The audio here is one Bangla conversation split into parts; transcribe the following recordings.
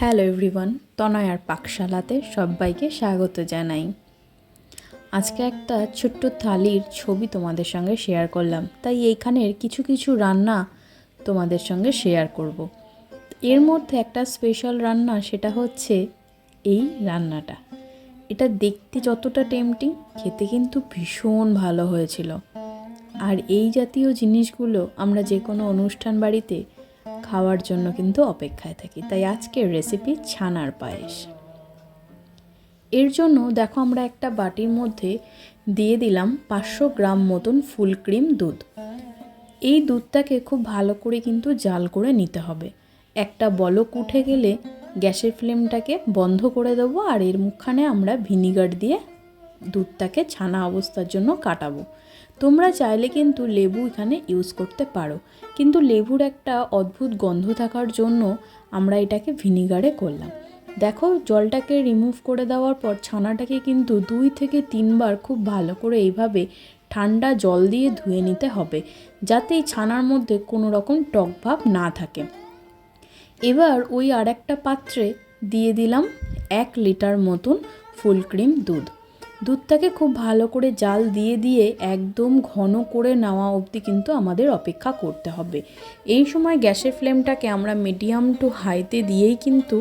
হ্যালো এভরিওয়ান, তনয়ার পাকশালাতে সবাইকে স্বাগত জানাই। আজকে একটা ছোট্ট থালির ছবি তোমাদের সঙ্গে শেয়ার করলাম, তাই এইখানের কিছু কিছু রান্না তোমাদের সঙ্গে শেয়ার করব। এর মধ্যে একটা স্পেশাল রান্না, সেটা হচ্ছে এই রান্নাটা। এটা দেখতে যতটা টেম্পটিং, খেতে কিন্তু ভীষণ ভালো হয়েছিল। আর এই জাতীয় জিনিসগুলো আমরা যে কোনো অনুষ্ঠান বাড়িতে খাওয়ার জন্য কিন্তু অপেক্ষায় থাকি। তাই আজকের রেসিপি ছানার পায়েস। এর জন্য দেখো, আমরা একটা বাটির মধ্যে দিয়ে দিলাম 500 গ্রাম মতন ফুল ক্রিম দুধ। এই দুধটাকে খুব ভালো করে কিন্তু জাল করে নিতে হবে। একটা বলক উঠে গেলে গ্যাসের ফ্লেমটাকে বন্ধ করে দেবো, আর এর মুখখানে আমরা ভিনিগার দিয়ে দুধটাকে ছানা অবস্থার জন্য কাটাবো। তোমরা চাইলে কিন্তু লেবু এখানে ইউজ করতে পারো, কিন্তু লেবুর একটা অদ্ভুত গন্ধ থাকার জন্য আমরা এটাকে ভিনিগারে করলাম। দেখো, জলটাকে রিমুভ করে দেওয়ার পর ছানাটাকে কিন্তু 2 থেকে 3 বার খুব ভালো করে এইভাবে ঠান্ডা জল দিয়ে ধুয়ে নিতে হবে, যাতে এই ছানার মধ্যে কোনো রকম টক ভাব না থাকে। এবার ওই আর একটা পাত্রে দিয়ে দিলাম 1 লিটার মতন ফুল ক্রিম দুধ। দুধটাকে খুব ভালো করে জাল দিয়ে দিয়ে একদম ঘন করে নেওয়া অবধি কিন্তু আমাদের অপেক্ষা করতে হবে। এই সময় গ্যাসের ফ্লেমটাকে আমরা মিডিয়াম টু হাইতে দিয়েই কিন্তু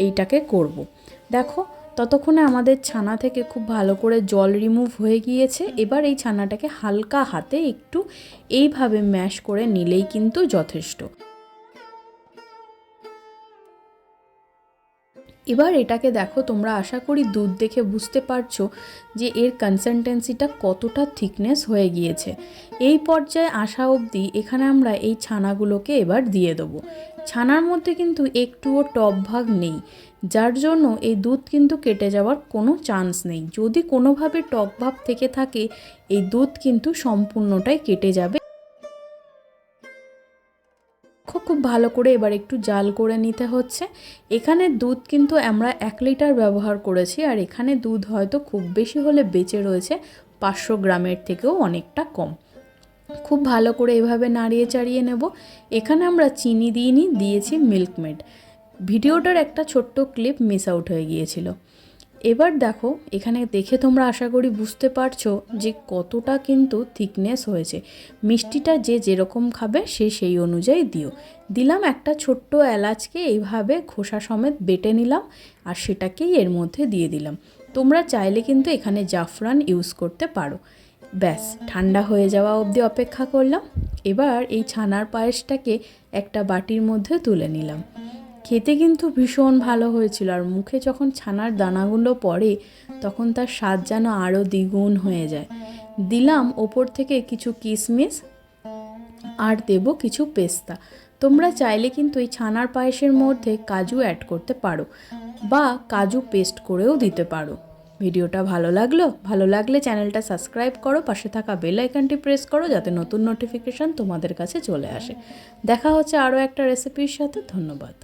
এইটাকে করব। দেখো, ততক্ষণে আমাদের ছানা থেকে খুব ভালো করে জল রিমুভ হয়ে গিয়েছে। এবার এই ছানাটাকে হালকা হাতে একটু এইভাবে ম্যাশ করে নিলেই কিন্তু যথেষ্ট। এবার এটাকে দেখো, তোমরা আশা করি দুধ দেখে বুঝতে পারছো যে এর কনসিস্টেন্সিটা কতটা থিকনেস হয়ে গিয়েছে। এই পর্যায়ে আসা অবধি এখানে আমরা এই ছানাগুলোকে এবার দিয়ে দেবো। ছানার মধ্যে কিন্তু একটুও টক ভাগ নেই, যার জন্য এই দুধ কিন্তু কেটে যাওয়ার কোনো চান্স নেই। যদি কোনোভাবে টক ভাব থেকে থাকে, এই দুধ কিন্তু সম্পূর্ণটাই কেটে যাবে। খুব ভালো করে এবার একটু জাল করে নিতে হচ্ছে। এখানে দুধ কিন্তু আমরা 1 লিটার ব্যবহার করেছি, আর এখানে দুধ হয়তো খুব বেশি হলে বেঁচে রয়েছে 500 গ্রামের থেকেও অনেকটা কম। খুব ভালো করে এভাবে নাড়িয়ে চাড়িয়ে নেব। এখানে আমরা চিনি দিয়েছি মিল্কমেড। ভিডিওটার একটা ছোট্ট ক্লিপ মিস আউট হয়ে গিয়েছিল। এবার দেখো, এখানে দেখে তোমরা আশা করি বুঝতে পারছো যে কতটা কিন্তু থিকনেস হয়েছে। মিষ্টিটা যে যেরকম খাবে সে সেই অনুযায়ী দিলাম একটা ছোট্ট এলাচকে এইভাবে খোসা সমেত বেটে নিলাম, আর সেটাকেই এর মধ্যে দিয়ে দিলাম। তোমরা চাইলে কিন্তু এখানে জাফরান ইউজ করতে পারো। ব্যাস, ঠান্ডা হয়ে যাওয়া অবধি অপেক্ষা করলাম। এবার এই ছানার পায়েসটাকে একটা বাটির মধ্যে তুলে নিলাম। খেতে কিন্তু ভীষণ ভালো হয়েছিল, আর মুখে যখন ছানার দানাগুলো পড়ে তখন তার স্বাদ যেন আরও দ্বিগুণ হয়ে যায়। দিলাম ওপর থেকে কিছু কিশমিশ, আর দেব কিছু পেস্তা। তোমরা চাইলে কিন্তু এই ছানার পায়েসের মধ্যে কাজু অ্যাড করতে পারো, বা কাজু পেস্ট করেও দিতে পারো। ভিডিওটা ভালো লাগলে চ্যানেলটা সাবস্ক্রাইব করো, পাশে থাকা বেল আইকনটি প্রেস করো, যাতে নতুন নোটিফিকেশান তোমাদের কাছে চলে আসে। দেখা হচ্ছে আরও একটা রেসিপির সাথে। ধন্যবাদ।